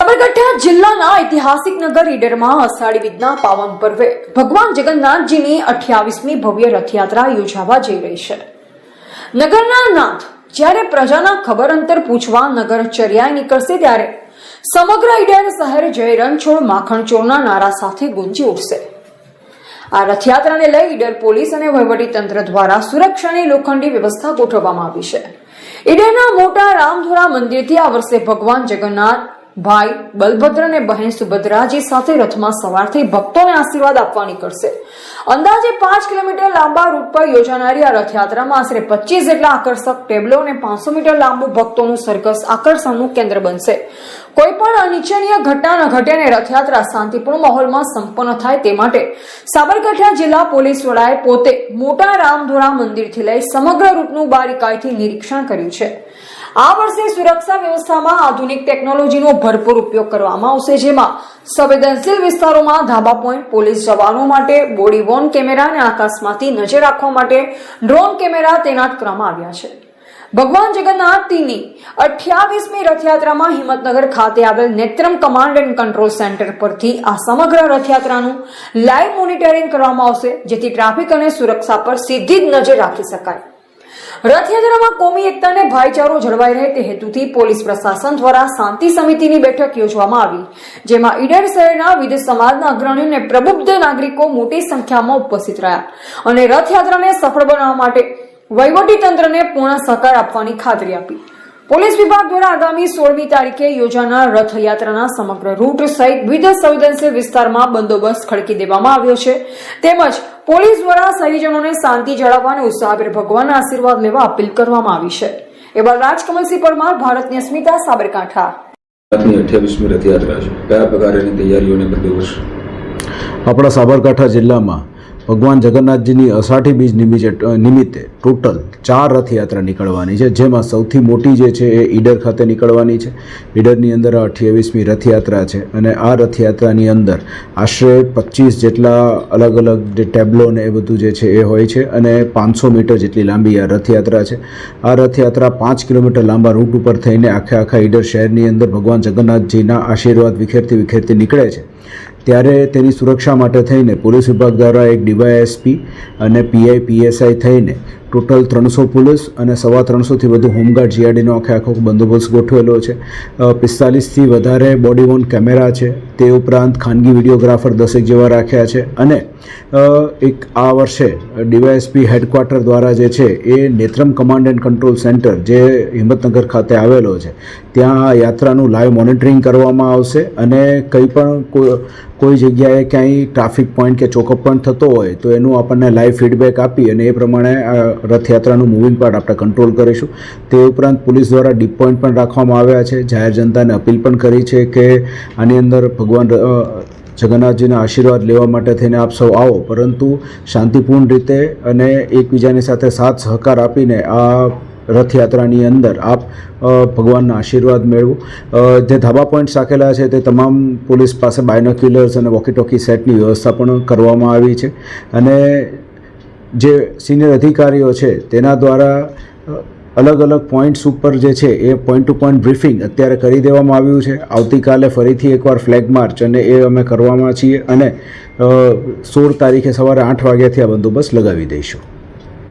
સાબરકાંઠા જિલ્લાના ઐતિહાસિક નગર ઈડરમાં અષાઢી બીજના પાવન પર્વે ભગવાન જગન્નાથજીની 28મી ભવ્ય રથયાત્રા યોજાવા જઈ રહી છે। નગરના નાથ જ્યારે પ્રજાના ખબર અંતર પૂછવા નગરચર્યાએ નીકળશે ત્યારે સમગ્ર ઈડર શહેર જય રણછોડ માખણચોરના નારા સાથે ગુંજી ઉઠશે। આ રથયાત્રાને લઈ ઈડર પોલીસ અને વહીવટી તંત્ર દ્વારા સુરક્ષાની લોખંડી વ્યવસ્થા ગોઠવવામાં આવી છે। ઈડરના મોટા રામધોરા મંદિરથી આ વર્ષે ભગવાન જગન્નાથ ભાઈ બલભદ્ર અને બહેન સુભદ્રાજી સાથે રથમાં સવાર થઈ ભક્તોને આશીર્વાદ આપવા નીકળશે। અંદાજે 5 કિલોમીટર લાંબા રૂટ પર યોજાનારી આ રથયાત્રામાં આશરે 25 જેટલા આકર્ષક ટેબલો અને 500 મીટર લાંબુ ભક્તોનું સર્કસ આકર્ષણનું કેન્દ્ર બનશે। કોઈ પણ અનિચ્છનીય ઘટના ન ઘટે અને રથયાત્રા શાંતિપૂર્ણ માહોલમાં સંપન્ન થાય તે માટે સાબરકાંઠા જિલ્લા પોલીસ વડાએ પોતે મોટા રામધોરા મંદિરથી લઈ સમગ્ર રૂટનું બારીકાઈથી નિરીક્ષણ કર્યું છે। આ વર્ષે સુરક્ષા વ્યવસ્થામાં આધુનિક ટેકનોલોજીનો ભરપૂર ઉપયોગ કરવામાં આવશે, જેમાં સંવેદનશીલ વિસ્તારોમાં ધાબા પોઈન્ટ, પોલીસ જવાનો માટે બોડી વોર્ન કેમેરા અને આકાશમાંથી નજર રાખવા માટે ડ્રોન કેમેરા તૈનાત કરવામાં આવ્યા છે। ભગવાન જગન્નાથની 28મી રથયાત્રામાં હિંમતનગર ખાતે આવેલ Netram command and control centre પરથી આ સમગ્ર રથયાત્રાનું લાઈવ મોનિટરિંગ કરવામાં આવશે, જેથી ટ્રાફિક અને સુરક્ષા પર સીધી જ નજર રાખી શકાય। રથયાત્રામાં કોમી એકતા અને ભાઈચારો જળવાઈ રહે તે હેતુથી પોલીસ પ્રશાસન દ્વારા શાંતિ સમિતિની બેઠક યોજવામાં આવી, જેમાં ઈડર શહેરના વિવિધ સમાજના અગ્રણીઓ અને પ્રબુદ્ધ નાગરિકો મોટી સંખ્યામાં ઉપસ્થિત રહ્યા અને રથયાત્રાને સફળ બનાવવા માટે વહીવટી તંત્રને પૂર્ણ સહકાર આપવાની ખાતરી આપી। પોલીસ વિભાગ દ્વારા આગામી 16મી તારીખે યોજાનાર રથયાત્રાના સમગ્ર રૂટ સહિત વિવિધ સંવેદનશીલ વિસ્તારમાં બંદોબસ્ત ખડકી દેવામાં આવ્યો છે। તેમજ પોલીસ દ્વારા શહેરીજનોને શાંતિ જાળવવા અને ઉત્સાહભેર ભગવાનના આશીર્વાદ લેવા અપીલ કરવામાં આવી છે। એવા રાજકમલસિંહ પરમાર, ભારતની અસ્મિતા, સાબરકાંઠા। 28મી રથયાત્રા છે, કયા પ્રકારની તૈયારીઓને બંદોબસ્ત? આપણા સાબરકાંઠા જિલ્લામાં ભગવાન જગન્નાથજીની અષાઢી બીજ નિમિત્તે ટોટલ 4 રથયાત્રા નીકળવાની છે, જેમાં સૌથી મોટી જે છે એ ઈડર ખાતે નીકળવાની છે। ઈડરની અંદર 28મી રથયાત્રા છે અને આ રથયાત્રાની અંદર આશરે 25 જેટલા અલગ અલગ જે ટેબલો ને એ બધું જે છે એ હોય છે અને 500 મીટર જેટલી લાંબી આ રથયાત્રા છે। આ રથયાત્રા 5 કિલોમીટર લાંબા રૂટ ઉપર થઈને આખા ઈડર શહેરની અંદર ભગવાન જગન્નાથજીના આશીર્વાદ વિખેરતી નીકળે છે। ત્યારે તેની સુરક્ષા માટે થઈને પોલીસ વિભાગ દ્વારા એક ડીવાયએસપી અને પીઆઈ પીએસઆઈ થઈને ટોટલ 300 પોલીસ અને 350થી વધુ હોમગાર્ડ જીઆરડીનો આખો બંદોબસ્ત ગોઠવેલો છે। 45થી વધારે બોડી વોર્ન કેમેરા છે, તે ઉપરાંત ખાનગી વિડીયોગ્રાફર 10 જેવા રાખ્યા છે અને એક આ વર્ષે ડીવાયએસપી હેડક્વાર્ટર દ્વારા જે છે એ Netram command and control centre જે હિંમતનગર ખાતે આવેલો છે ત્યાં આ યાત્રાનું લાઈવ મોનિટરિંગ કરવામાં આવશે અને કંઈ પણ કોઈ જગ્યાએ ક્યાંય ટ્રાફિક પોઈન્ટ કે ચોકઅપ પોઈન્ટ થતો હોય તો એનું આપણને લાઈવ ફીડબેક આપી અને એ પ્રમાણે રથયાત્રાનું મૂવિંગ પાર્ટ આપણે કંટ્રોલ કરીશું। તે ઉપરાંત પોલીસ દ્વારા ડીપ પોઈન્ટ પણ રાખવામાં આવ્યા છે। જાહેર જનતાને અપીલ પણ કરી છે કે આની અંદર ભગવાન જગન્નાથજીના આશીર્વાદ લેવા માટે થઈને આપ સૌ આવો, પરંતુ શાંતિપૂર્ણ રીતે અને એકબીજાની સાથે સાથ સહકાર આપીને આ રથયાત્રાની અંદર આપ ભગવાનના આશીર્વાદ મેળવો। જે ધાબા પોઈન્ટ્સ રાખેલા છે તે તમામ પોલીસ પાસે બાયનોક્યુલર્સ અને વોકી ટોકી સેટની વ્યવસ્થા પણ કરવામાં આવી છે અને જે સિનિયર અધિકારીઓ છે તેના દ્વારા અલગ અલગ પોઈન્ટ્સ ઉપર જે છે એ પોઈન્ટ ટુ પોઈન્ટ બ્રીફિંગ અત્યારે કરી દેવામાં આવ્યું છે। આવતીકાલે ફરીથી એકવાર ફ્લેગ માર્ચ અને એ અમે કરવામાં છીએ અને 16 તારીખે સવારે 8 વાગ્યાથી આ બંદોબસ્ત લગાવી દઈશું।